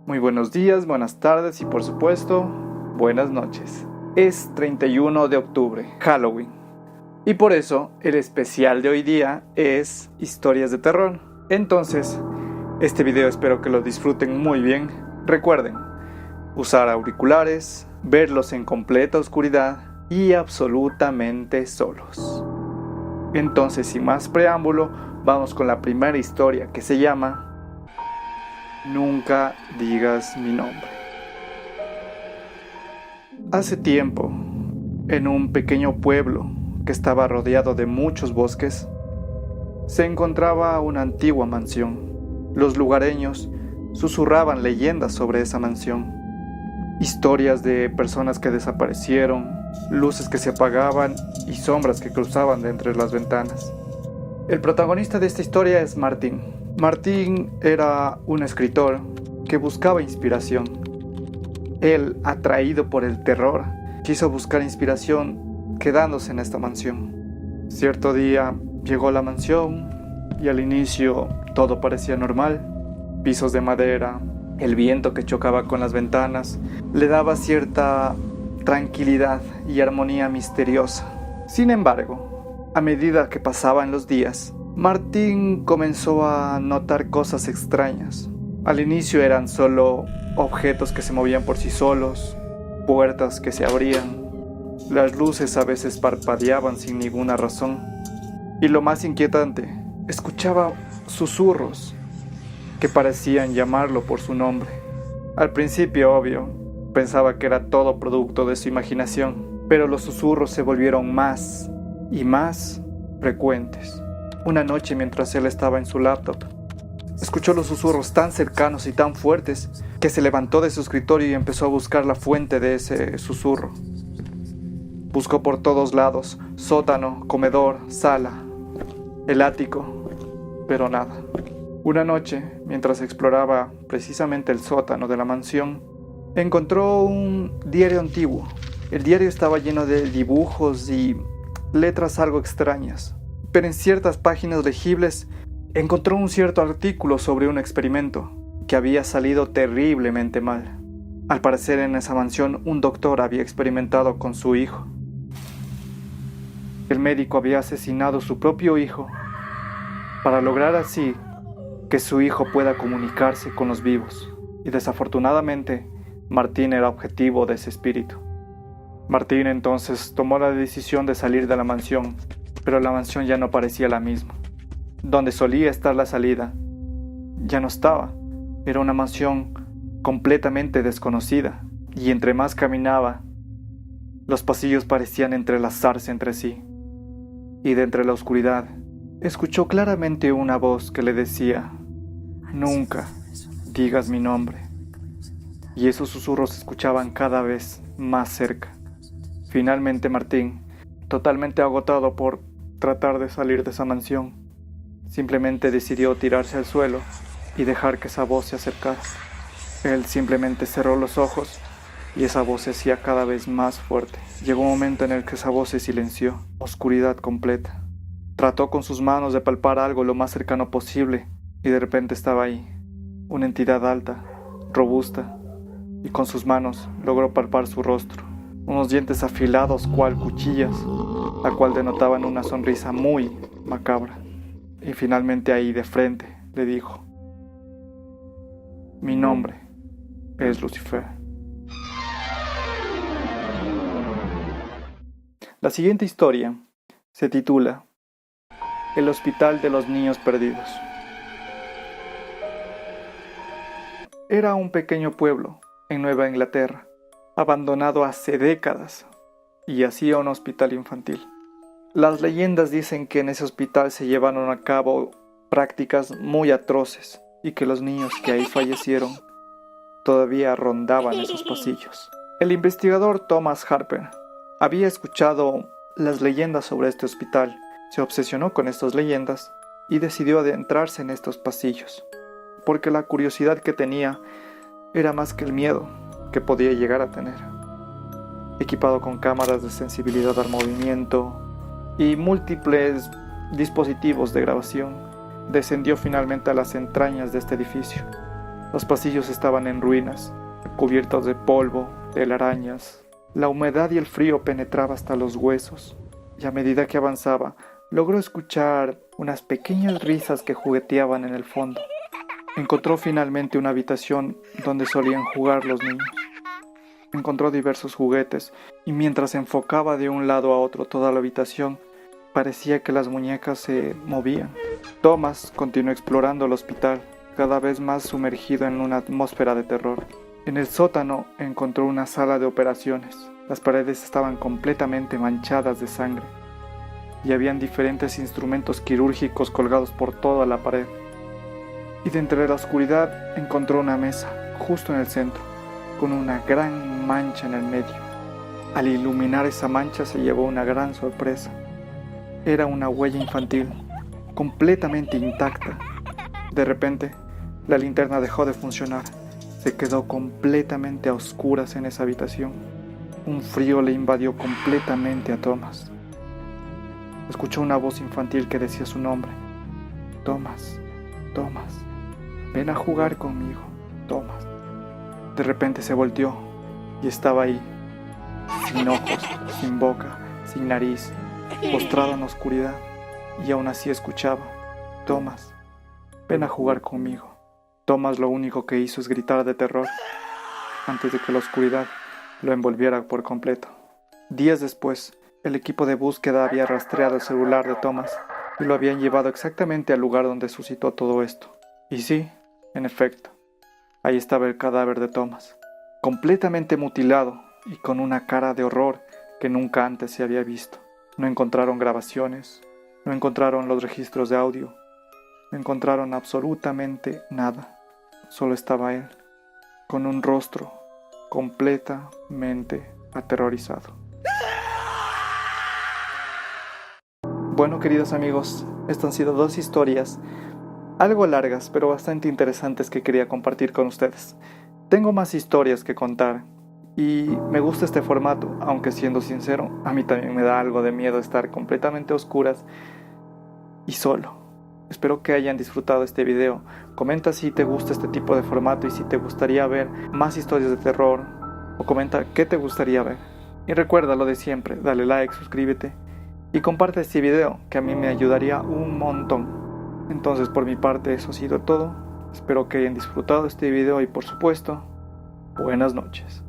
Muy buenos días, buenas tardes y por supuesto, buenas noches. Es 31 de octubre, Halloween. Y por eso el especial de hoy día es historias de terror. Entonces, este video espero que lo disfruten muy bien. Recuerden, usar auriculares, verlos en completa oscuridad y absolutamente solos. Entonces, sin más preámbulo, vamos con la primera historia que se llama Nunca digas mi nombre. Hace tiempo, en un pequeño pueblo que estaba rodeado de muchos bosques, se encontraba una antigua mansión. Los lugareños susurraban leyendas sobre esa mansión. Historias de personas que desaparecieron, luces que se apagaban y sombras que cruzaban de entre las ventanas. El protagonista de esta historia es Martín. Martín era un escritor que buscaba inspiración. Él, atraído por el terror, quiso buscar inspiración quedándose en esta mansión. Cierto día llegó a la mansión y al inicio todo parecía normal. Pisos de madera, el viento que chocaba con las ventanas le daba cierta tranquilidad y armonía misteriosa. Sin embargo, a medida que pasaban los días, Martín comenzó a notar cosas extrañas. Al inicio eran solo objetos que se movían por sí solos, puertas que se abrían, las luces a veces parpadeaban sin ninguna razón. Y lo más inquietante, escuchaba susurros que parecían llamarlo por su nombre. Al principio, obvio, pensaba que era todo producto de su imaginación, pero los susurros se volvieron más y más frecuentes. Una noche, mientras él estaba en su laptop, escuchó los susurros tan cercanos y tan fuertes que se levantó de su escritorio y empezó a buscar la fuente de ese susurro. Buscó por todos lados, sótano, comedor, sala, el ático, pero nada. Una noche, mientras exploraba precisamente el sótano de la mansión, encontró un diario antiguo. El diario estaba lleno de dibujos y letras algo extrañas, pero en ciertas páginas legibles encontró un cierto artículo sobre un experimento que había salido terriblemente mal. Al parecer, en esa mansión un doctor había experimentado con su hijo. El médico había asesinado a su propio hijo para lograr así que su hijo pueda comunicarse con los vivos, y desafortunadamente Martín era objetivo de ese espíritu. Martín entonces tomó la decisión de salir de la mansión, pero la mansión ya no parecía la misma. Donde solía estar la salida, ya no estaba. Era una mansión completamente desconocida, y entre más caminaba, los pasillos parecían entrelazarse entre sí. Y de entre la oscuridad, escuchó claramente una voz que le decía: «Nunca digas mi nombre». Y esos susurros se escuchaban cada vez más cerca. Finalmente Martín, totalmente agotado por tratar de salir de esa mansión, simplemente decidió tirarse al suelo y dejar que esa voz se acercara. Él simplemente cerró los ojos y esa voz se hacía cada vez más fuerte. Llegó un momento en el que esa voz se silenció, oscuridad completa. Trató con sus manos de palpar algo lo más cercano posible y de repente estaba ahí, una entidad alta, robusta, y con sus manos logró palpar su rostro, unos dientes afilados cual cuchillas, la cual denotaban una sonrisa muy macabra. Y finalmente ahí de frente le dijo: «Mi nombre es Lucifer». La siguiente historia se titula El Hospital de los Niños Perdidos. Era un pequeño pueblo en Nueva Inglaterra, abandonado hace décadas, y hacía un hospital infantil. Las leyendas dicen que en ese hospital se llevaron a cabo prácticas muy atroces y que los niños que ahí fallecieron todavía rondaban esos pasillos. El investigador Thomas Harper había escuchado las leyendas sobre este hospital, se obsesionó con estas leyendas y decidió adentrarse en estos pasillos, porque la curiosidad que tenía era más que el miedo que podía llegar a tener. Equipado con cámaras de sensibilidad al movimiento y múltiples dispositivos de grabación, descendió finalmente a las entrañas de este edificio. Los pasillos estaban en ruinas, cubiertos de polvo, telarañas. La humedad y el frío penetraba hasta los huesos, y a medida que avanzaba, logró escuchar unas pequeñas risas que jugueteaban en el fondo. Encontró finalmente una habitación donde solían jugar los niños. Encontró diversos juguetes, y mientras enfocaba de un lado a otro toda la habitación, parecía que las muñecas se movían. Thomas continuó explorando el hospital, cada vez más sumergido en una atmósfera de terror. En el sótano encontró una sala de operaciones. Las paredes estaban completamente manchadas de sangre y habían diferentes instrumentos quirúrgicos colgados por toda la pared. Y de entre la oscuridad encontró una mesa, justo en el centro, con una gran mancha en el medio. Al iluminar esa mancha se llevó una gran sorpresa. Era una huella infantil, completamente intacta. De repente, la linterna dejó de funcionar. Se quedó completamente a oscuras en esa habitación. Un frío le invadió completamente a Thomas. Escuchó una voz infantil que decía su nombre. Thomas, Thomas, ven a jugar conmigo, Thomas. De repente se volteó y estaba ahí, sin ojos, sin boca, sin nariz, postrado en la oscuridad, y aún así escuchaba. Thomas, ven a jugar conmigo. Thomas lo único que hizo es gritar de terror, antes de que la oscuridad lo envolviera por completo. Días después, el equipo de búsqueda había rastreado el celular de Thomas y lo habían llevado exactamente al lugar donde suscitó todo esto. Y sí, en efecto, ahí estaba el cadáver de Thomas, completamente mutilado y con una cara de horror que nunca antes se había visto. No encontraron grabaciones, no encontraron los registros de audio, no encontraron absolutamente nada. Solo estaba él, con un rostro completamente aterrorizado. Bueno, queridos amigos, estas han sido 2 historias algo largas, pero bastante interesantes que quería compartir con ustedes. Tengo más historias que contar y me gusta este formato, aunque siendo sincero, a mí también me da algo de miedo estar completamente a oscuras y solo. Espero que hayan disfrutado este video. Comenta si te gusta este tipo de formato y si te gustaría ver más historias de terror, o comenta qué te gustaría ver. Y recuerda lo de siempre, dale like, suscríbete y comparte este video, que a mí me ayudaría un montón. Entonces, por mi parte, eso ha sido todo. Espero que hayan disfrutado este video y, por supuesto, buenas noches.